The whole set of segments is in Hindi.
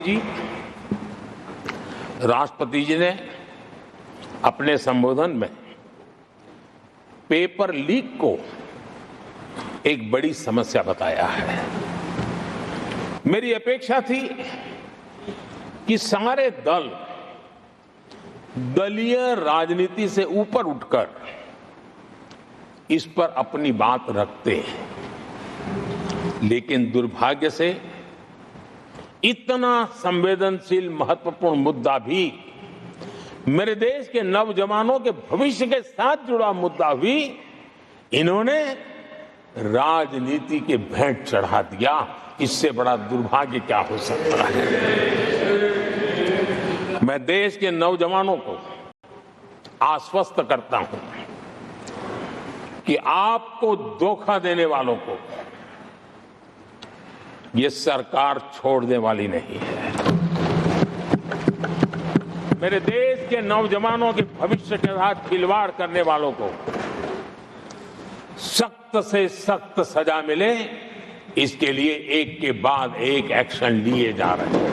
जी, राष्ट्रपति जी ने अपने संबोधन में पेपर लीक को एक बड़ी समस्या बताया है। मेरी अपेक्षा थी कि सारे दल दलीय राजनीति से ऊपर उठकर इस पर अपनी बात रखते हैं, लेकिन दुर्भाग्य से इतना संवेदनशील महत्वपूर्ण मुद्दा भी, मेरे देश के नौजवानों के भविष्य के साथ जुड़ा मुद्दा भी इन्होंने राजनीति के भेंट चढ़ा दिया। इससे बड़ा दुर्भाग्य क्या हो सकता है। मैं देश के नौजवानों को आश्वस्त करता हूं कि आपको धोखा देने वालों को ये सरकार छोड़ने वाली नहीं है। मेरे देश के नौजवानों के भविष्य के साथ खिलवाड़ करने वालों को सख्त से सख्त सजा मिले, इसके लिए एक के बाद एक एक्शन लिए जा रहे हैं।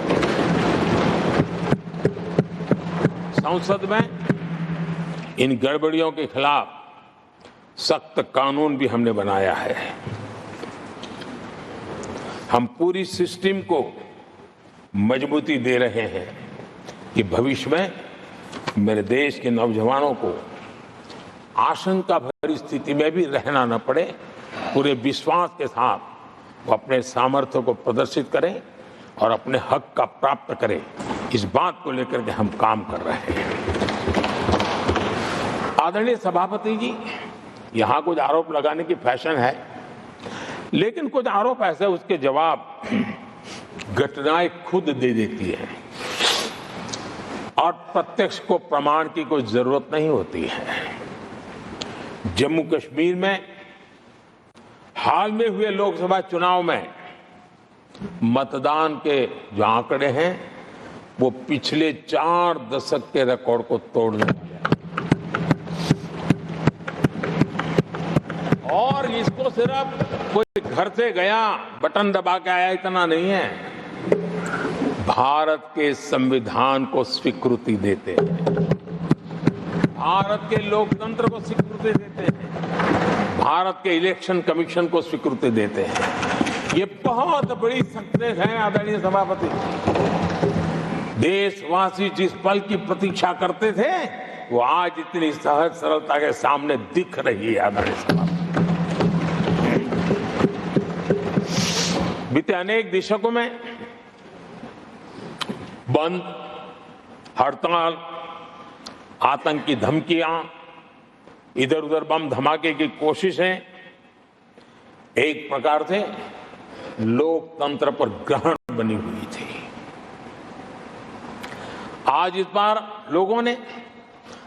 संसद में इन गड़बड़ियों के खिलाफ सख्त कानून भी हमने बनाया है। हम पूरी सिस्टम को मजबूती दे रहे हैं कि भविष्य में मेरे देश के नौजवानों को आशंका भरी स्थिति में भी रहना न पड़े। पूरे विश्वास के साथ वो अपने सामर्थ्य को प्रदर्शित करें और अपने हक का प्राप्त करें, इस बात को लेकर के हम काम कर रहे हैं। आदरणीय सभापति जी, यहां कुछ आरोप लगाने की फैशन है, लेकिन कुछ आरोप ऐसे उसके जवाब घटनाएं खुद दे देती है और प्रत्यक्ष को प्रमाण की कोई जरूरत नहीं होती है। जम्मू कश्मीर में हाल में हुए लोकसभा चुनाव में मतदान के जो आंकड़े हैं वो पिछले 4 दशक के रिकॉर्ड को तोड़ने वाले हैं। और इसको सिर्फ कोई घर से गया बटन दबा के आया इतना नहीं है, भारत के संविधान को स्वीकृति देते हैं, भारत के लोकतंत्र को स्वीकृति देते हैं, भारत के इलेक्शन कमीशन को स्वीकृति देते हैं। ये बहुत बड़ी सक्सेस है आदरणीय सभापति। देशवासी जिस पल की प्रतीक्षा करते थे वो आज इतनी सहज सरलता के सामने दिख रही है। आदरणीय सभापति, बीते अनेक दशकों में बंद, हड़ताल, आतंकी धमकियां, इधर उधर बम धमाके की कोशिशें एक प्रकार से लोकतंत्र पर ग्रहण बनी हुई थी। आज इस बार लोगों ने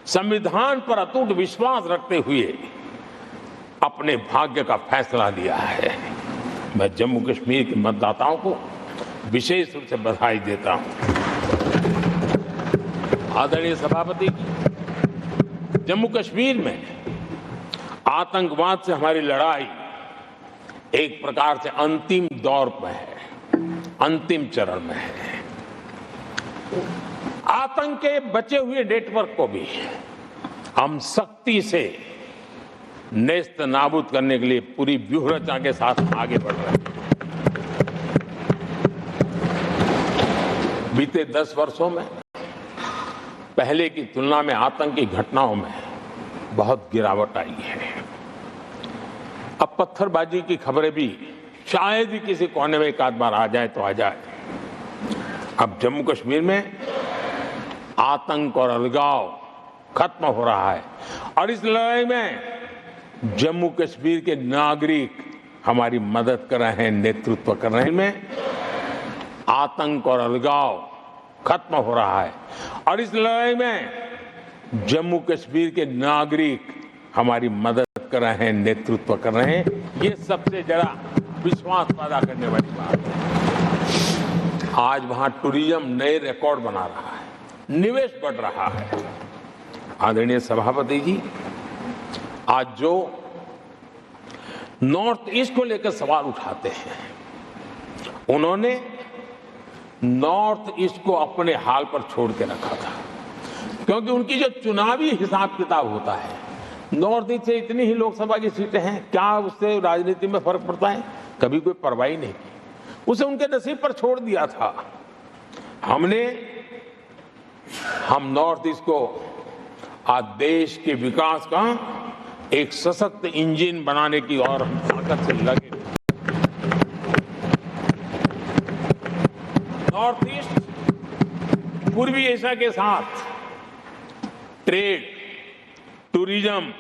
संविधान पर अटूट विश्वास रखते हुए अपने भाग्य का फैसला लिया है। मैं जम्मू कश्मीर के मतदाताओं को विशेष रूप से बधाई देता हूं। आदरणीय सभापति, जम्मू कश्मीर में आतंकवाद से हमारी लड़ाई एक प्रकार से अंतिम दौर में है, अंतिम चरण में है। आतंक के बचे हुए नेटवर्क को भी हम सख्ती से नेस्त नाबूद करने के लिए पूरी व्यूह रचना के साथ आगे बढ़ रहे हैं। बीते 10 वर्षों में पहले की तुलना में आतंकी घटनाओं में बहुत गिरावट आई है। अब पत्थरबाजी की खबरें भी शायद ही किसी कोने में एक आध बार आ जाए तो आ जाए। अब जम्मू कश्मीर में आतंक और अलगाव खत्म हो रहा है और इस लड़ाई में जम्मू कश्मीर के नागरिक हमारी मदद कर रहे हैं, नेतृत्व कर रहे हैं। में आतंक और अलगाव खत्म हो रहा है और इस लड़ाई में जम्मू कश्मीर के नागरिक हमारी मदद कर रहे हैं, नेतृत्व कर रहे हैं। ये सबसे जरा विश्वास पैदा करने वाली बात है। आज वहां टूरिज्म नए रिकॉर्ड बना रहा है, निवेश बढ़ रहा है। आदरणीय सभापति जी, आज जो नॉर्थ ईस्ट को लेकर सवाल उठाते हैं, उन्होंने नॉर्थ ईस्ट को अपने हाल पर छोड़ के रखा था, क्योंकि उनकी जो चुनावी हिसाब किताब होता है, नॉर्थ ईस्ट से इतनी ही लोकसभा की सीटें हैं, क्या उससे राजनीति में फर्क पड़ता है? कभी कोई परवाह नहीं की, उसे उनके नसीब पर छोड़ दिया था। हम नॉर्थ ईस्ट को आज देश के विकास का एक सशक्त इंजन बनाने की और ताकत से लगे। नॉर्थ ईस्ट पूर्वी एशिया के साथ ट्रेड, टूरिज्म,